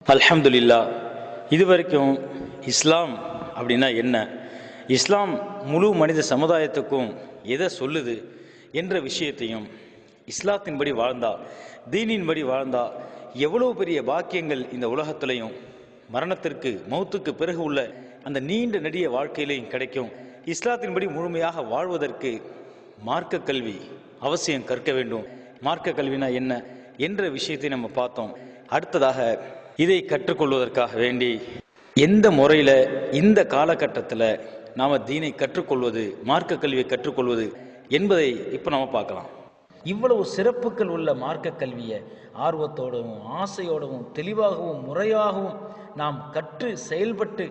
அல்ஹம்துலில்லாஹ். இதுவரைக்கும் இஸ்லாம் அப்படின்னா என்ன, இஸ்லாம் முழு மனித சமுதாயத்துக்கும் எதை சொல்லுது என்ற விஷயத்தையும், இஸ்லாத்தின்படி வாழ்ந்தா, தீனின்படி வாழ்ந்தா எவ்வளோ பெரிய பாக்கியங்கள் இந்த உலகத்திலையும் மரணத்திற்கு மௌத்துக்கு பிறகு உள்ள அந்த நீண்ட நெடிய வாழ்க்கையிலையும் கிடைக்கும். இஸ்லாத்தின்படி முழுமையாக வாழ்வதற்கு மார்க்க கல்வி அவசியம் கற்க வேண்டும். மார்க்க கல்வினா என்ன என்ற விஷயத்தை நம்ம பார்த்தோம். அடுத்ததாக இதை கற்றுக்கொள்வதற்காக வேண்டி எந்த முறையில் இந்த காலகட்டத்தில் நாம் தீனை கற்றுக்கொள்வது, மார்க்க கல்வியை கற்றுக்கொள்வது என்பதை இப்போ நம்ம பார்க்கலாம். இவ்வளவு சிறப்புகள் உள்ள மார்க்க கல்வியை ஆர்வத்தோடவும் ஆசையோடவும் தெளிவாகவும் முறையாகவும் நாம் கற்று செயல்பட்டு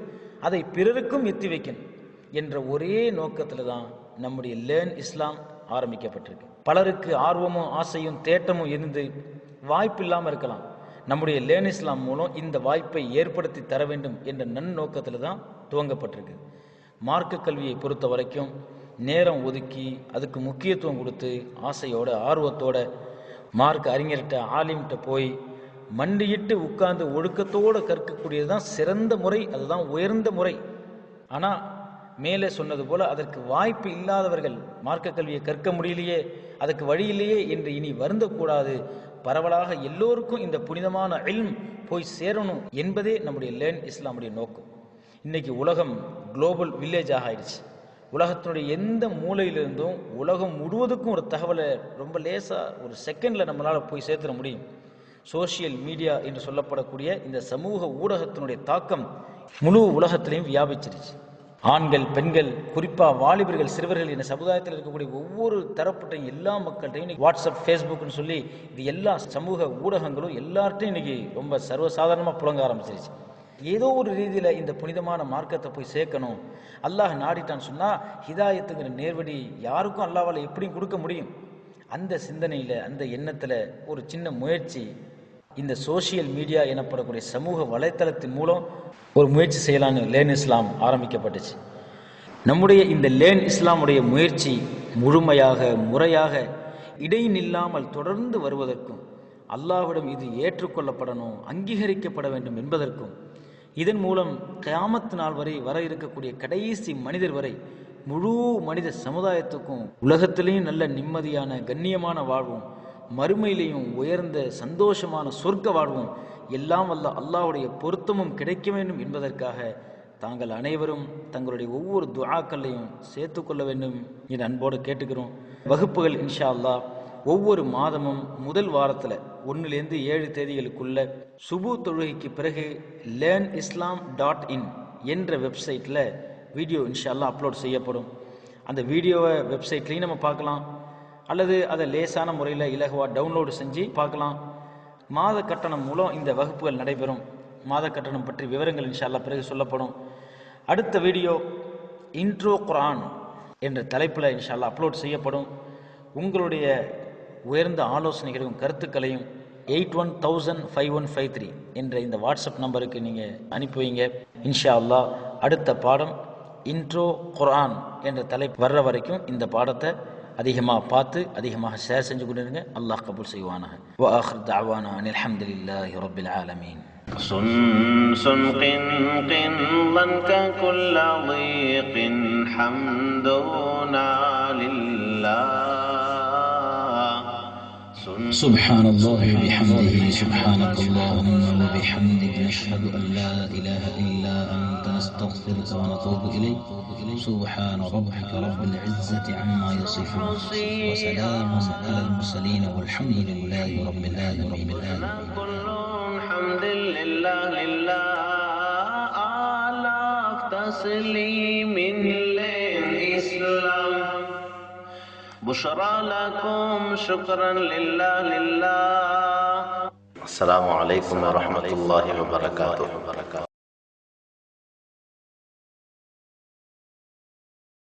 அதை பிறருக்கும் எத்தி வைக்கணும் என்ற ஒரே நோக்கத்தில் தான் நம்முடைய லேர்ன் இஸ்லாம் ஆரம்பிக்கப்பட்டிருக்கு. பலருக்கு ஆர்வமும் ஆசையும் தேட்டமும் இருந்து வாய்ப்பு இல்லாமல் இருக்கலாம். நம்முடைய லேர்ன் இஸ்லாம் மூலம் இந்த வாய்ப்பை ஏற்படுத்தி தர வேண்டும் என்ற நன்னோக்கத்தில் தான் துவங்கப்பட்டிருக்கு. மார்க்க கல்வியை பொறுத்த வரைக்கும் நேரம் ஒதுக்கி அதுக்கு முக்கியத்துவம் கொடுத்து ஆசையோட ஆர்வத்தோட மார்க்க அறிஞர்கிட்ட ஆலிம்கிட்ட போய் மண்டியிட்டு உட்கார்ந்து ஒழுக்கத்தோடு கற்கக்கூடியது தான் சிறந்த முறை, அதுதான் உயர்ந்த முறை. ஆனால் மேலே சொன்னது போல அதற்கு வாய்ப்பு இல்லாதவர்கள் மார்க்க கல்வியை கற்க முடியலையே, அதுக்கு வழியிலேயே என்று இனி வருந்தக்கூடாது. பரவலாக எல்லோருக்கும் இந்த புனிதமான இல்ம் போய் சேரணும் என்பதே நம்முடைய லேர்ன் இஸ்லாமுடைய நோக்கம். இன்னைக்கு உலகம் குளோபல் வில்லேஜாக ஆயிடுச்சு. உலகத்தினுடைய எந்த மூலையிலிருந்தும் உலகம் முழுவதுக்கும் ஒரு தகவலை ரொம்ப லேசாக ஒரு செகண்டில் நம்மளால் போய் சேர்த்துட முடியும். சோசியல் மீடியா என்று சொல்லப்படக்கூடிய இந்த சமூக ஊடகத்தினுடைய தாக்கம் முழு உலகத்திலையும் வியாபிச்சிருச்சு. ஆண்கள், பெண்கள், குறிப்பாக வாலிபர்கள், சிறுவர்கள் என சமுதாயத்தில் இருக்கக்கூடிய ஒவ்வொரு தரப்பட்ட எல்லா மக்கள்கிட்டையும் வாட்ஸ்அப், ஃபேஸ்புக்னு சொல்லி இது எல்லா சமூக ஊடகங்களும் எல்லார்ட்டையும் இன்னைக்கு ரொம்ப சர்வசாதாரணமாக புழங்க ஆரம்பிச்சிருச்சு. ஏதோ ஒரு ரீதியில் இந்த புனிதமான மார்க்கத்தை போய் சேர்க்கணும். அல்லாஹ் நாடிட்டான்னு சொன்னால் ஹிதாயத்துங்கிற நேர்வழி யாருக்கும் அல்லாஹ்வால் எப்படியும் கொடுக்க முடியும். அந்த சிந்தனையில், அந்த எண்ணத்தில் ஒரு சின்ன முயற்சி இந்த சோசியல் மீடியா எனப்படக்கூடிய சமூக வலைத்தளத்தின் மூலம் ஒரு முயற்சி செய்யலான்னு லேர்ன் இஸ்லாம் ஆரம்பிக்கப்பட்டுச்சு. நம்முடைய இந்த லேர்ன் இஸ்லாமுடைய முயற்சி முழுமையாக முறையாக இடைநில்லாமல் தொடர்ந்து வருவதற்கும், அல்லாஹ்விடம் இது ஏற்றுக்கொள்ளப்படணும், அங்கீகரிக்கப்பட வேண்டும் என்பதற்கும், இதன் மூலம் கியாமத் நாள் வரை வர இருக்கக்கூடிய கடைசி மனிதர் வரை முழு மனித சமுதாயத்துக்கும் உலகத்திலேயும் நல்ல நிம்மதியான கண்ணியமான வாழ்வும், மறுமையிலையும் உயர்ந்த சந்தோஷமான சொர்க்க வாழ்வும், எல்லாம் வல்ல அல்லாஹ்வுடைய பொருத்தமும் கிடைக்க வேண்டும் என்பதற்காக தாங்கள் அனைவரும் தங்களுடைய ஒவ்வொரு துஆக்களையும் சேர்த்து கொள்ள வேண்டும் என்று அன்போடு கேட்டுக்கிறோம். வகுப்புகள் இன்ஷா அல்லாஹ் ஒவ்வொரு மாதமும் முதல் வாரத்தில் 1லேருந்து 7 தேதிகளுக்குள்ள சுபு தொழுகைக்கு பிறகு learnislam.in என்ற வெப்சைட்டில் வீடியோ இன்ஷா அல்லாஹ் அப்லோட் செய்யப்படும். அந்த வீடியோவை வெப்சைட்லேயும் நம்ம பார்க்கலாம், அல்லது அதை லேசான முறையில் இலகுவாக டவுன்லோடு செஞ்சு பார்க்கலாம். மாத கட்டணம் மூலம் இந்த வகுப்புகள் நடைபெறும். மாத கட்டணம் பற்றி விவரங்கள் இன்ஷா அல்லாஹ் பிறகு சொல்லப்படும். அடுத்த வீடியோ இன்ட்ரோ குர்ஆன் என்ற தலைப்பில் இன்ஷா அல்லாஹ் அப்லோட் செய்யப்படும். உங்களுடைய உயர்ந்த ஆலோசனைகளையும் கருத்துக்களையும் 81,5153 என்ற இந்த வாட்ஸ்அப் நம்பருக்கு நீங்கள் அனுப்பி வைங்க. இன்ஷா அல்லாஹ் அடுத்த பாடம் இன்ட்ரோ குர்ஆன் என்ற தலைப்பு வர்ற வரைக்கும் இந்த பாடத்தை அதிகமாக பார்த்து அதிகமாக ஷேர் செஞ்சு கொண்டிருங்க. அல்லாஹ் கபூல் செய்வானாக. வ ஆகிர் தஅவானா அனில் ஹம்துலில்லாஹி ரப்பில் ஆலமீன். صن صن قن قن ظنك كل ضيق حمدنا لله. سبحان الله وبحمده سبحانك اللهم وبحمدك نشهد أن لا إله إلا أنت نستغفرك ونتوب إليك. سبحان ربك رب العزة عما يصفون وسلام على المرسلين والحمد لله رب العالمين. كل حمد لله لله آلاف تسليم للإسلام. بشرى لكم شكرا لله لله. السلام عليكم ورحمة الله وبركاته.